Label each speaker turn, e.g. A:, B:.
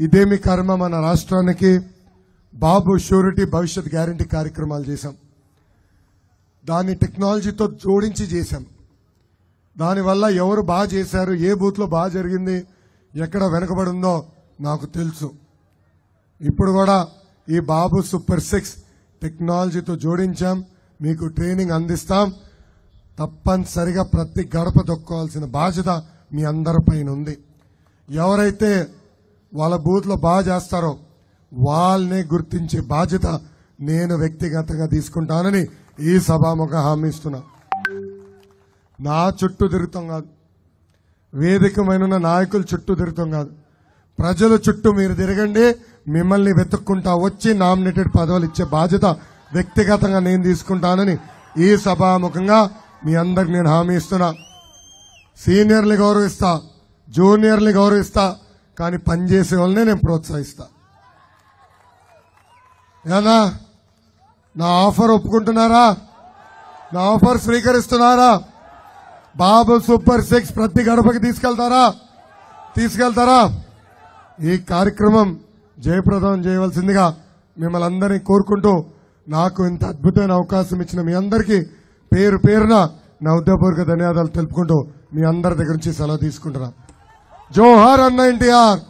A: ఇదేమి కర్మ మన రాష్ట్రానికి బాబు షూరిటీ భవిష్యత్ గ్యారంటీ కార్యక్రమాలు చేశాం. దాన్ని టెక్నాలజీతో జోడించి చేశాం. దానివల్ల ఎవరు బాగా చేశారు, ఏ బూత్లో బాగా జరిగింది, ఎక్కడ వెనకబడి ఉందో నాకు తెలుసు. ఇప్పుడు కూడా ఈ బాబు సూపర్ 6 టెక్నాలజీతో జోడించాం. మీకు ట్రైనింగ్ అందిస్తాం. తప్పనిసరిగా ప్రతి గడప దొక్కోవాల్సిన బాధ్యత మీ అందరిపైన ఉంది. ఎవరైతే వాళ్ళ బూత్లో బాగా చేస్తారో వాళ్ళనే గుర్తించే బాధ్యత నేను వ్యక్తిగతంగా తీసుకుంటానని ఈ సభాముఖ హామీ ఇస్తున్నా. నా చుట్టూ తిరుగుతాం కాదు, వేదికమైన నాయకుల చుట్టూ తిరుగుతాం కాదు, ప్రజల చుట్టూ మీరు తిరగండి. మిమ్మల్ని వెతుక్కుంటా వచ్చి నామినేటెడ్ పదవులు ఇచ్చే బాధ్యత వ్యక్తిగతంగా నేను తీసుకుంటానని ఈ సభాముఖంగా మీ అందరికి నేను హామీ ఇస్తున్నా. సీనియర్లు గౌరవిస్తా, జూనియర్లు గౌరవిస్తా, కానీ పనిచేసే వాళ్ళనే నేను ప్రోత్సహిస్తా. ఏనా నా ఆఫర్ ఒప్పుకుంటున్నారా? నా ఆఫర్ స్వీకరిస్తున్నారా? బాబు సూపర్ 6 ప్రతి గడపకి తీసుకెళ్తారా? ఈ కార్యక్రమం జయప్రదం చేయవలసిందిగా మిమ్మల్ని అందరినీ కోరుకుంటూ నాకు ఇంత అద్భుతమైన అవకాశం ఇచ్చిన మీ అందరికీ పేరు పేరున నా హృదయపూర్వక ధన్యవాదాలు తెలుపుకుంటూ మీ అందరి దగ్గర నుంచి సెలవు తీసుకుంటున్నా. జోహార్ అన్న ఎన్టీఆర్.